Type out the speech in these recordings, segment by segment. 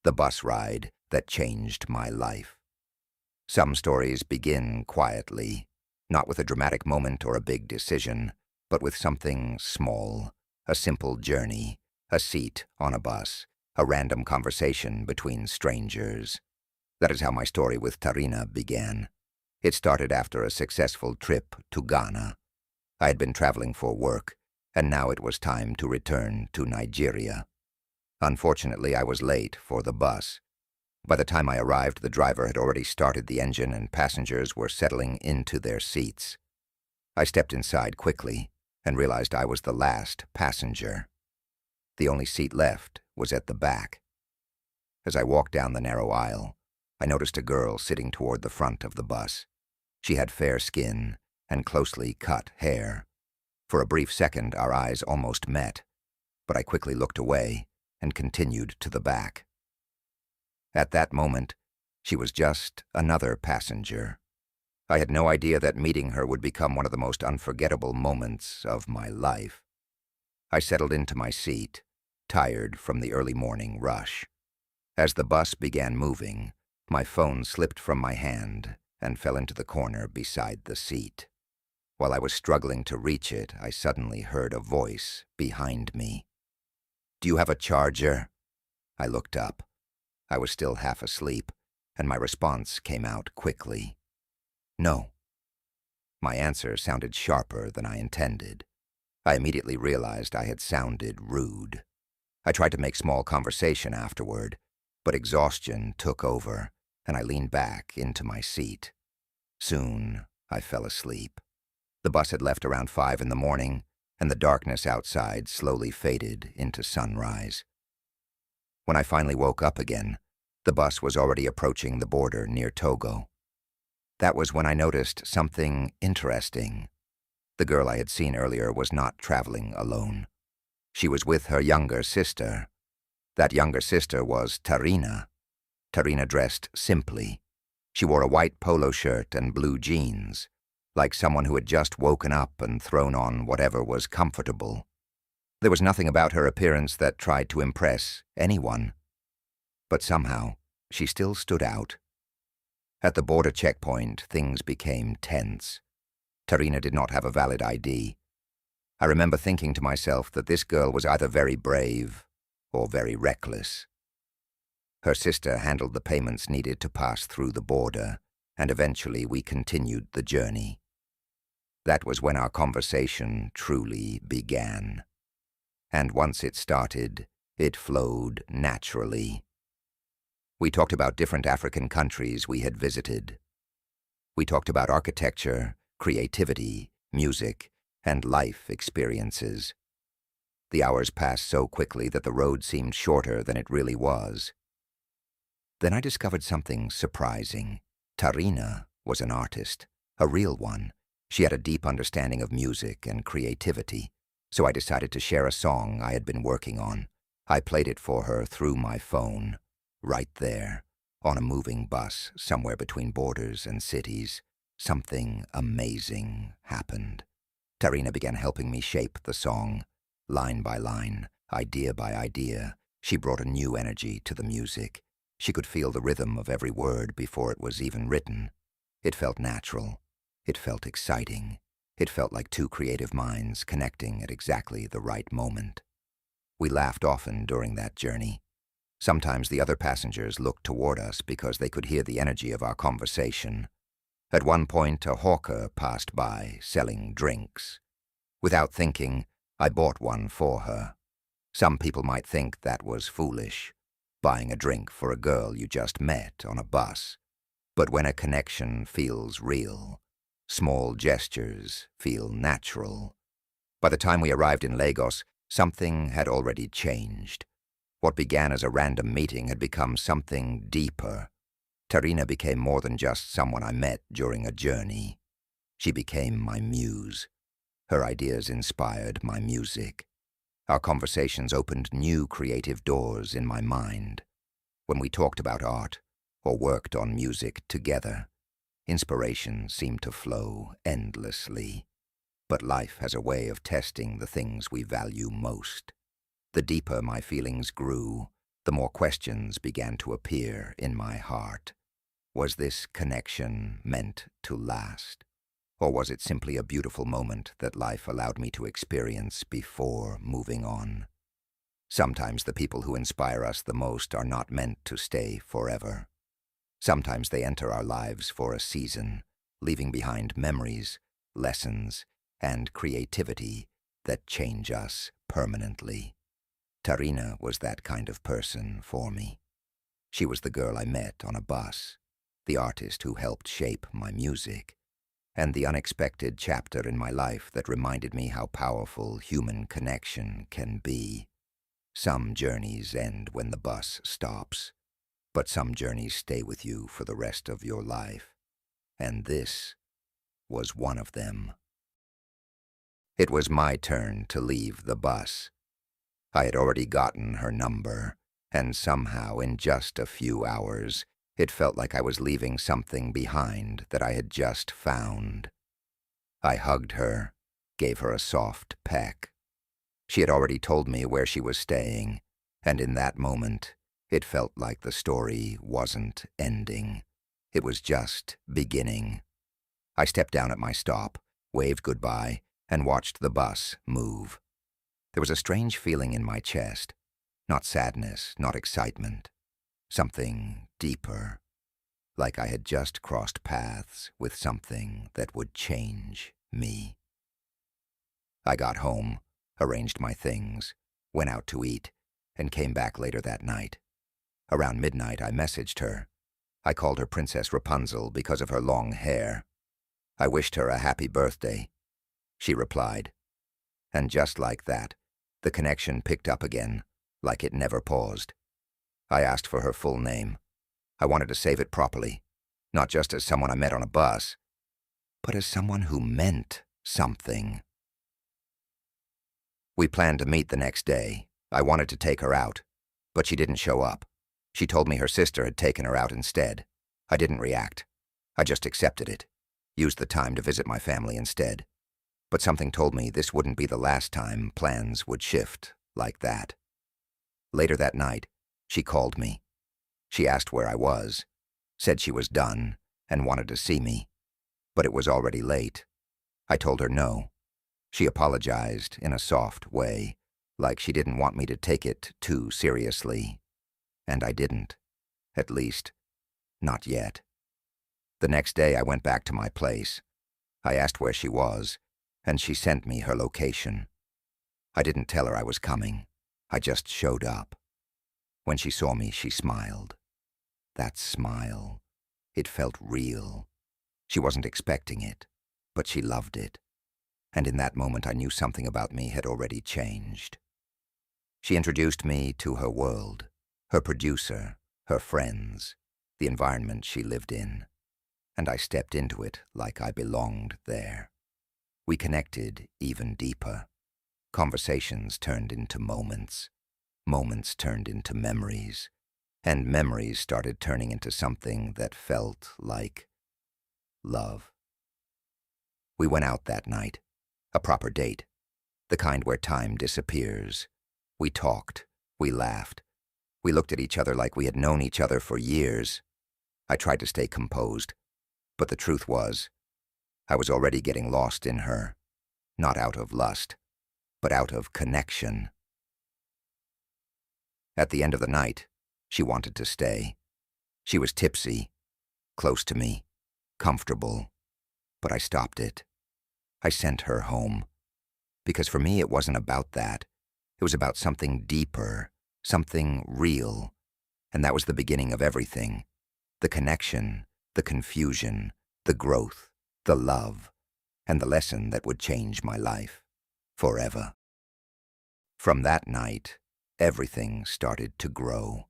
the bus ride that changed my life. Some stories begin quietly, not with a dramatic moment or a big decision, but with something small, a simple journey, a seat on a bus, a random conversation between strangers. That is how my story with Tarina began. It started after a successful trip to Ghana. I had been traveling for work, and now it was time to return to Nigeria. Unfortunately, I was late for the bus. By the time I arrived, the driver had already started the engine and passengers were settling into their seats. I stepped inside quickly and realized I was the last passenger. The only seat left was at the back. As I walked down the narrow aisle, I noticed a girl sitting toward the front of the bus. She had fair skin and closely cut hair. For a brief second, our eyes almost met, but I quickly looked away and continued to the back. At that moment, she was just another passenger. I had no idea that meeting her would become one of the most unforgettable moments of my life. I settled into my seat, tired from the early morning rush. As the bus began moving, my phone slipped from my hand and fell into the corner beside the seat. While I was struggling to reach it, I suddenly heard a voice behind me. "Do you have a charger?" I looked up. I was still half asleep, and my response came out quickly. "No." My answer sounded sharper than I intended. I immediately realized I had sounded rude. I tried to make small conversation afterward, but exhaustion took over, and I leaned back into my seat. Soon, I fell asleep. The bus had left around 5 in the morning, and the darkness outside slowly faded into sunrise. When I finally woke up again, the bus was already approaching the border near Togo. That was when I noticed something interesting. The girl I had seen earlier was not traveling alone. She was with her younger sister. That younger sister was Tarina. Tarina dressed simply. She wore a white polo shirt and blue jeans, like someone who had just woken up and thrown on whatever was comfortable. There was nothing about her appearance that tried to impress anyone. But somehow, she still stood out. At the border checkpoint, things became tense. Tarina did not have a valid ID. I remember thinking to myself that this girl was either very brave or very reckless. Her sister handled the payments needed to pass through the border, and eventually we continued the journey. That was when our conversation truly began. And once it started, it flowed naturally. We talked about different African countries we had visited. We talked about architecture, creativity, music, and life experiences. The hours passed so quickly that the road seemed shorter than it really was. Then I discovered something surprising. Tarina was an artist, a real one. She had a deep understanding of music and creativity, so I decided to share a song I had been working on. I played it for her through my phone, right there, on a moving bus somewhere between borders and cities. Something amazing happened. Tarina began helping me shape the song. Line by line, idea by idea, she brought a new energy to the music. She could feel the rhythm of every word before it was even written. It felt natural. It felt exciting. It felt like two creative minds connecting at exactly the right moment. We laughed often during that journey. Sometimes the other passengers looked toward us because they could hear the energy of our conversation. At one point, a hawker passed by, selling drinks. Without thinking, I bought one for her. Some people might think that was foolish, buying a drink for a girl you just met on a bus. But when a connection feels real, small gestures feel natural. By the time we arrived in Lagos, something had already changed. What began as a random meeting had become something deeper. Tarina became more than just someone I met during a journey. She became my muse. Her ideas inspired my music. Our conversations opened new creative doors in my mind. When we talked about art or worked on music together, inspiration seemed to flow endlessly. But life has a way of testing the things we value most. The deeper my feelings grew, the more questions began to appear in my heart. Was this connection meant to last? Or was it simply a beautiful moment that life allowed me to experience before moving on? Sometimes the people who inspire us the most are not meant to stay forever. Sometimes they enter our lives for a season, leaving behind memories, lessons, and creativity that change us permanently. Tarina was that kind of person for me. She was the girl I met on a bus, the artist who helped shape my music, and the unexpected chapter in my life that reminded me how powerful human connection can be. Some journeys end when the bus stops, but some journeys stay with you for the rest of your life, and this was one of them. It was my turn to leave the bus. I had already gotten her number, and somehow in just a few hours, it felt like I was leaving something behind that I had just found. I hugged her, gave her a soft peck. She had already told me where she was staying, and in that moment, it felt like the story wasn't ending. It was just beginning. I stepped down at my stop, waved goodbye, and watched the bus move. There was a strange feeling in my chest, not sadness, not excitement, something deeper, like I had just crossed paths with something that would change me. I got home, arranged my things, went out to eat, and came back later that night. Around midnight, I messaged her. I called her Princess Rapunzel because of her long hair. I wished her a happy birthday. She replied. And just like that, the connection picked up again, like it never paused. I asked for her full name. I wanted to save it properly, not just as someone I met on a bus, but as someone who meant something. We planned to meet the next day. I wanted to take her out, but she didn't show up. She told me her sister had taken her out instead. I didn't react. I just accepted it, used the time to visit my family instead. But something told me this wouldn't be the last time plans would shift like that. Later that night, she called me. She asked where I was, said she was done, and wanted to see me. But it was already late. I told her no. She apologized in a soft way, like she didn't want me to take it too seriously. And I didn't. At least, not yet. The next day I went back to my place. I asked where she was, and she sent me her location. I didn't tell her I was coming. I just showed up. When she saw me, she smiled. That smile, it felt real. She wasn't expecting it, but she loved it. And in that moment I knew something about me had already changed. She introduced me to her world, her producer, her friends, the environment she lived in, and I stepped into it like I belonged there. We connected even deeper. Conversations turned into moments. Moments turned into memories. And memories started turning into something that felt like love. We went out that night. A proper date. The kind where time disappears. We talked. We laughed. We looked at each other like we had known each other for years. I tried to stay composed, but the truth was, I was already getting lost in her, not out of lust, but out of connection. At the end of the night, she wanted to stay. She was tipsy, close to me, comfortable, but I stopped it. I sent her home, because for me it wasn't about that. It was about something deeper, something real, and that was the beginning of everything. The connection, the confusion, the growth, the love, and the lesson that would change my life forever. From that night, everything started to grow.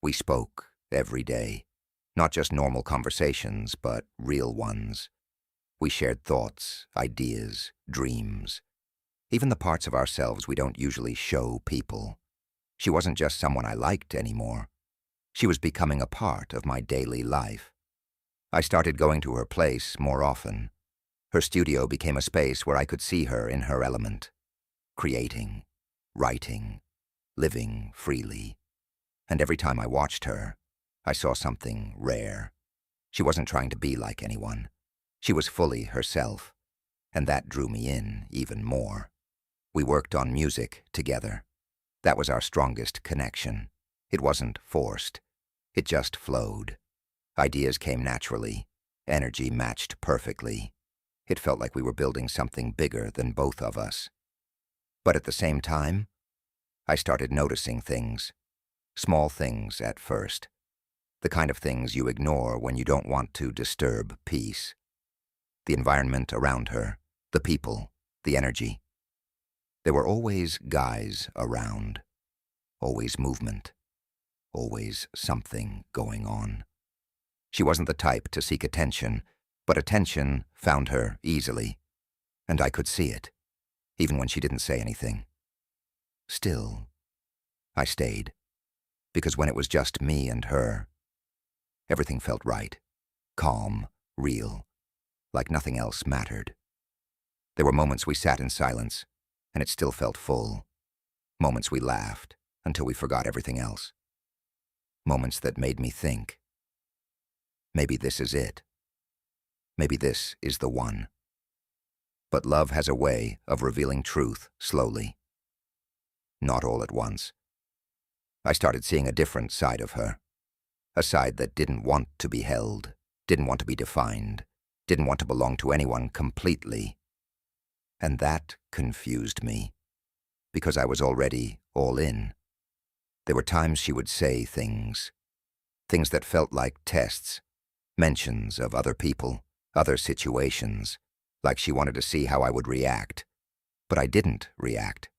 We spoke every day, not just normal conversations, but real ones. We shared thoughts, ideas, dreams, even the parts of ourselves we don't usually show people. She wasn't just someone I liked anymore. She was becoming a part of my daily life. I started going to her place more often. Her studio became a space where I could see her in her element, creating, writing, living freely. And every time I watched her, I saw something rare. She wasn't trying to be like anyone. She was fully herself, and that drew me in even more. We worked on music together. That was our strongest connection. It wasn't forced. It just flowed. Ideas came naturally. Energy matched perfectly. It felt like we were building something bigger than both of us. But at the same time, I started noticing things. Small things at first. The kind of things you ignore when you don't want to disturb peace. The environment around her, the people, the energy. There were always guys around. Always movement. Always something going on. She wasn't the type to seek attention, but attention found her easily. And I could see it, even when she didn't say anything. Still, I stayed, because when it was just me and her, everything felt right, calm, real, like nothing else mattered. There were moments we sat in silence, and it still felt full. Moments we laughed until we forgot everything else. Moments that made me think. Maybe this is it. Maybe this is the one. But love has a way of revealing truth slowly. Not all at once. I started seeing a different side of her. A side that didn't want to be held, didn't want to be defined, didn't want to belong to anyone completely. And that confused me, because I was already all in. There were times she would say things that felt like tests, mentions of other people, other situations, like she wanted to see how I would react. But I didn't react.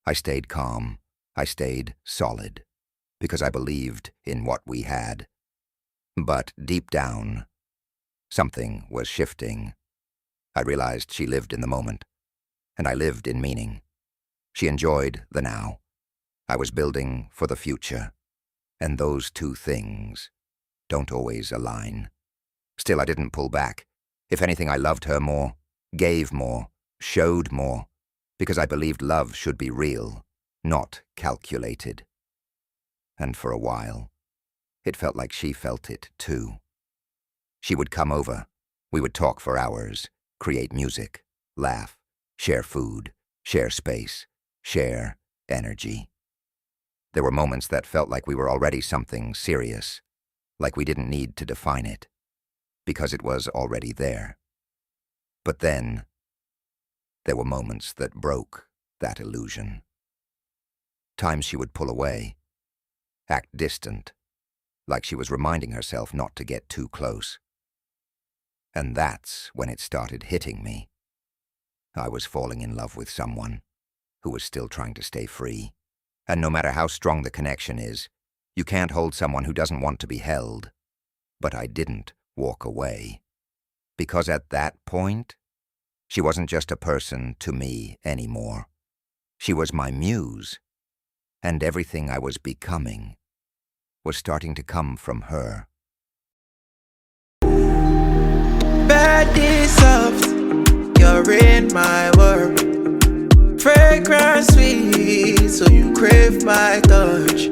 I stayed calm. I stayed solid, because I believed in what we had. But deep down, something was shifting. I realized she lived in the moment, and I lived in meaning. She enjoyed the now. I was building for the future, and those two things don't always align. Still, I didn't pull back. If anything, I loved her more, gave more, showed more, because I believed love should be real, not calculated. And for a while, it felt like she felt it too. She would come over. We would talk for hours, create music, laugh, share food, share space, share energy. There were moments that felt like we were already something serious, like we didn't need to define it, because it was already there. But then, there were moments that broke that illusion. Times she would pull away, act distant, like she was reminding herself not to get too close. And that's when it started hitting me. I was falling in love with someone who was still trying to stay free. And no matter how strong the connection is, you can't hold someone who doesn't want to be held. But I didn't walk away. Because at that point, she wasn't just a person to me anymore. She was my muse. And everything I was becoming was starting to come from her. Body soft, you're in my world. Fragrance sweet, so you crave my touch.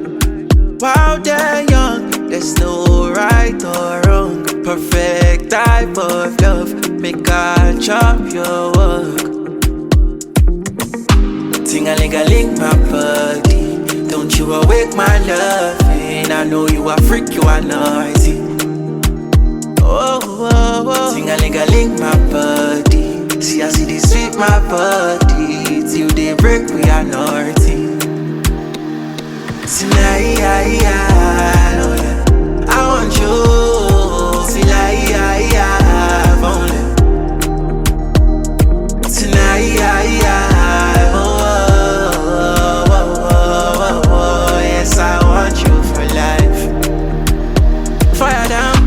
While they're young, there's no right or wrong. Perfect type of love, make I chop your work. Ting-a-ling-a-ling my body, don't you awake my loving. I know you are freak, you are naughty. Oh, oh, oh. Ting-a-ling-a-ling my body, see I see this sweet my body. Till they break, we are naughty. Tonight, I want you. Till I only. Tonight, yes, I want you for life. Fire down,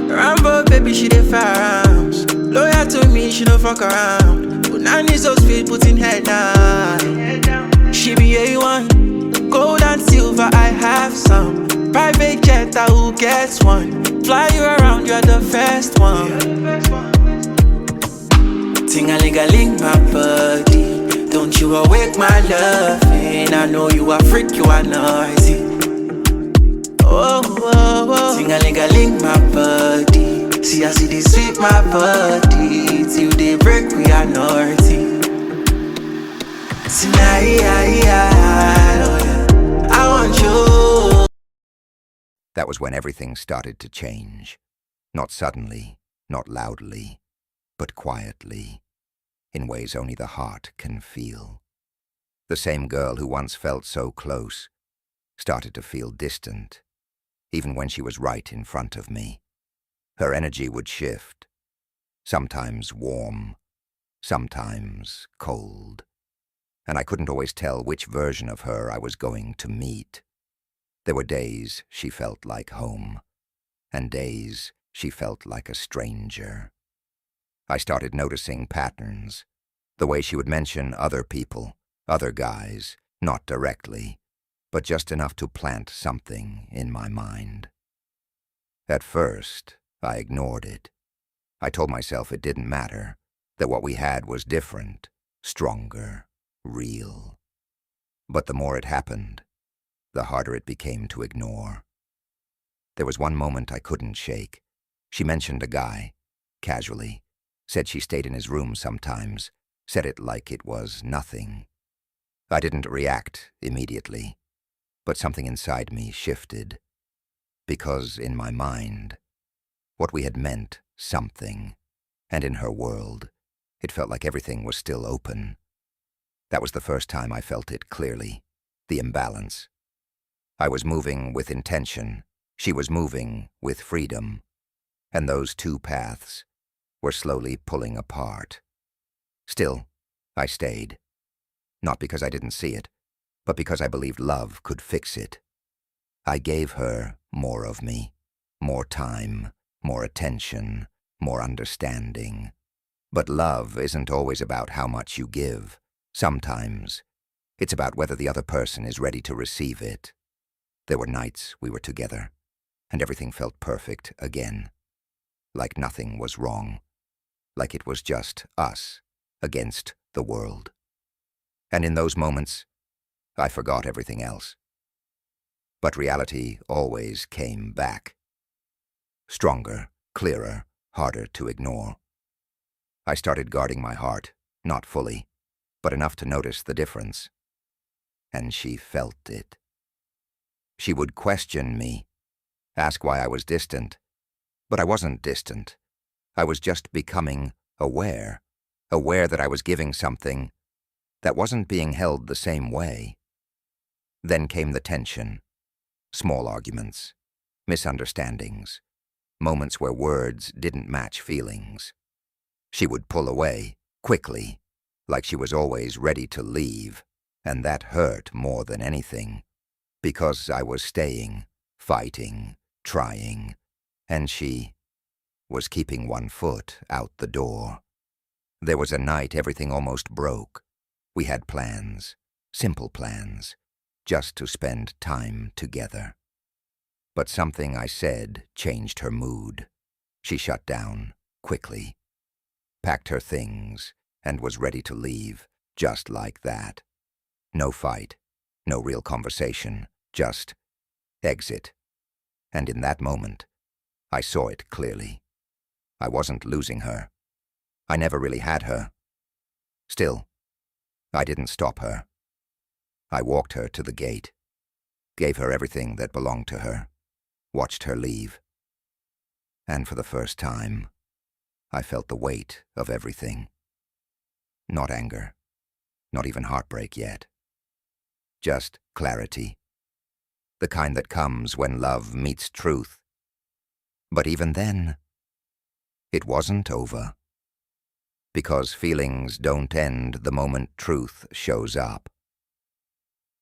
Rambo baby, she dey fire rounds. Loyal to me, she no fuck around. Nanny so sweet, putting head down. She be A1, gold and silver, I have some. Private jet, I who gets one. Fly you around, you're the first one. Ting-a-ling-a-ling my body, don't you awake my loving. I know you are freak, you are naughty. Oh, oh, oh. Sing-a-ling-a-ling, my body. See, I see this sweet, my body. Till they break, we are naughty. Tonight, I want you. That was when everything started to change. Not suddenly, not loudly, but quietly, in ways only the heart can feel. The same girl who once felt so close started to feel distant, even when she was right in front of me. Her energy would shift, sometimes warm, sometimes cold, and I couldn't always tell which version of her I was going to meet. There were days she felt like home, and days she felt like a stranger. I started noticing patterns, the way she would mention other people, other guys, not directly, but just enough to plant something in my mind. At first, I ignored it. I told myself it didn't matter, that what we had was different, stronger, real. But the more it happened, the harder it became to ignore. There was one moment I couldn't shake. She mentioned a guy, casually, said she stayed in his room sometimes, said it like it was nothing. I didn't react immediately, but something inside me shifted, because in my mind, what we had meant something, and in her world, it felt like everything was still open. That was the first time I felt it clearly, the imbalance. I was moving with intention, she was moving with freedom, and those two paths were slowly pulling apart. Still, I stayed, not because I didn't see it, but because I believed love could fix it. I gave her more of me, more time, more attention, more understanding. But love isn't always about how much you give. Sometimes, it's about whether the other person is ready to receive it. There were nights we were together, and everything felt perfect again. Like nothing was wrong. Like it was just us against the world. And in those moments, I forgot everything else. But reality always came back. Stronger, clearer, harder to ignore. I started guarding my heart, not fully, but enough to notice the difference. And she felt it. She would question me, ask why I was distant. But I wasn't distant. I was just becoming aware that I was giving something that wasn't being held the same way. Then came the tension, small arguments, misunderstandings, moments where words didn't match feelings. She would pull away, quickly, like she was always ready to leave, and that hurt more than anything, because I was staying, fighting, trying, and she was keeping one foot out the door. There was a night everything almost broke. We had plans, simple plans, just to spend time together. But something I said changed her mood. She shut down, quickly, packed her things, and was ready to leave, just like that. No fight, no real conversation, just exit. And in that moment, I saw it clearly. I wasn't losing her. I never really had her. Still, I didn't stop her. I walked her to the gate, gave her everything that belonged to her, watched her leave. And for the first time, I felt the weight of everything. Not anger, not even heartbreak yet. Just clarity. The kind that comes when love meets truth. But even then, it wasn't over. Because feelings don't end the moment truth shows up.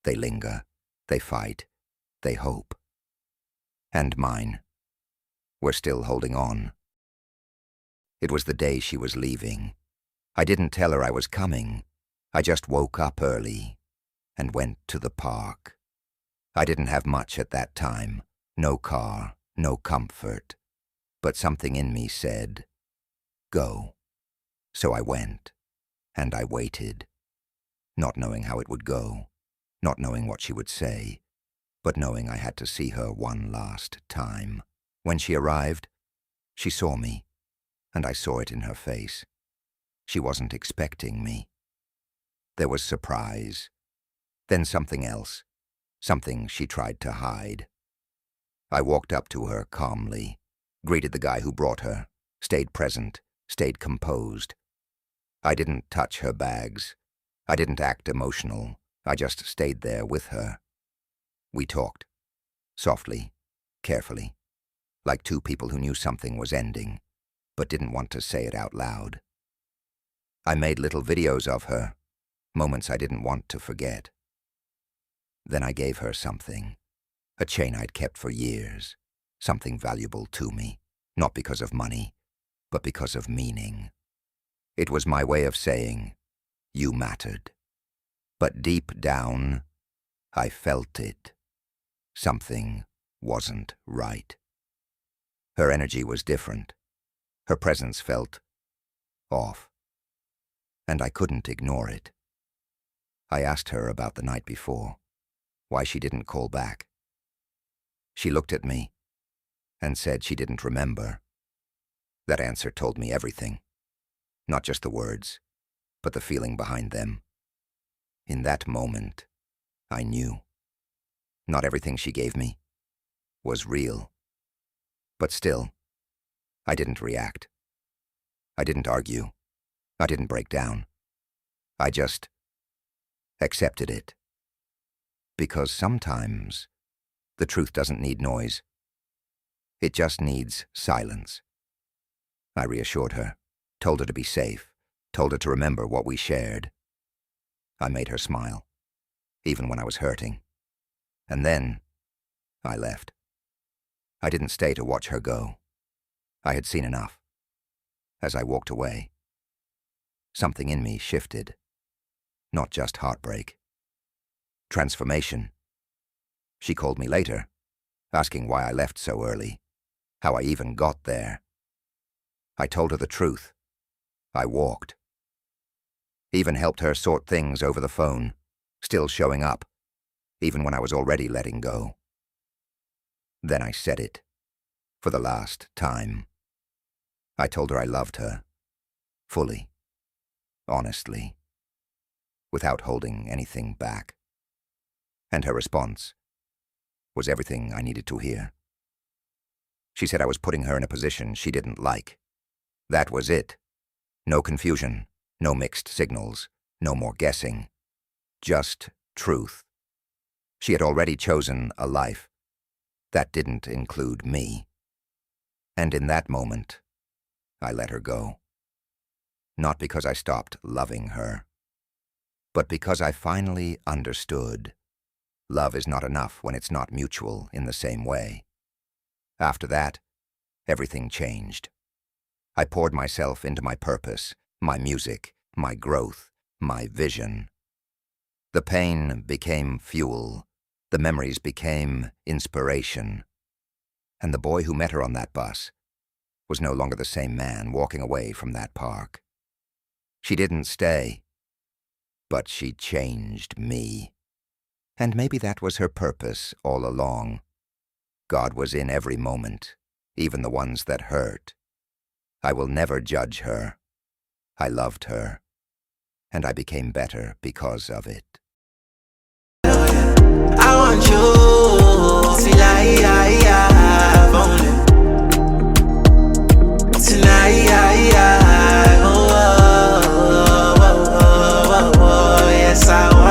They linger, they fight, they hope. And mine were still holding on. It was the day she was leaving. I didn't tell her I was coming. I just woke up early and went to the park. I didn't have much at that time. No car, no comfort. But something in me said, go. So I went, and I waited, not knowing how it would go, not knowing what she would say, but knowing I had to see her one last time. When she arrived, she saw me, and I saw it in her face. She wasn't expecting me. There was surprise, then something else, something she tried to hide. I walked up to her calmly, greeted the guy who brought her, stayed present, stayed composed. I didn't touch her bags. I didn't act emotional. I just stayed there with her. We talked, softly, carefully, like two people who knew something was ending, but didn't want to say it out loud. I made little videos of her, moments I didn't want to forget. Then I gave her something, a chain I'd kept for years, something valuable to me, not because of money, but because of meaning. It was my way of saying, you mattered. But deep down, I felt it. Something wasn't right. Her energy was different. Her presence felt off. And I couldn't ignore it. I asked her about the night before, why she didn't call back. She looked at me and said she didn't remember. That answer told me everything. Not just the words, but the feeling behind them. In that moment, I knew. Not everything she gave me was real. But still, I didn't react. I didn't argue. I didn't break down. I just accepted it. Because sometimes the truth doesn't need noise. It just needs silence. I reassured her, told her to be safe, told her to remember what we shared. I made her smile, even when I was hurting. And then I left. I didn't stay to watch her go. I had seen enough. As I walked away, something in me shifted. Not just heartbreak. Transformation. She called me later, asking why I left so early, how I even got there. I told her the truth. I walked. Even helped her sort things over the phone, still showing up, even when I was already letting go. Then I said it, for the last time. I told her I loved her, fully, honestly, without holding anything back. And her response was everything I needed to hear. She said I was putting her in a position she didn't like. That was it. No confusion, no mixed signals, no more guessing. Just truth. She had already chosen a life. That didn't include me. And in that moment, I let her go. Not because I stopped loving her, but because I finally understood. Love is not enough when it's not mutual in the same way. After that, everything changed. I poured myself into my purpose, my music, my growth, my vision. The pain became fuel. The memories became inspiration. And the boy who met her on that bus was no longer the same man walking away from that park. She didn't stay, but she changed me. And maybe that was her purpose all along. God was in every moment, even the ones that hurt. I will never judge her. I loved her, and I became better because of it. I want you till I have only. Tonight, oh, yes, I want.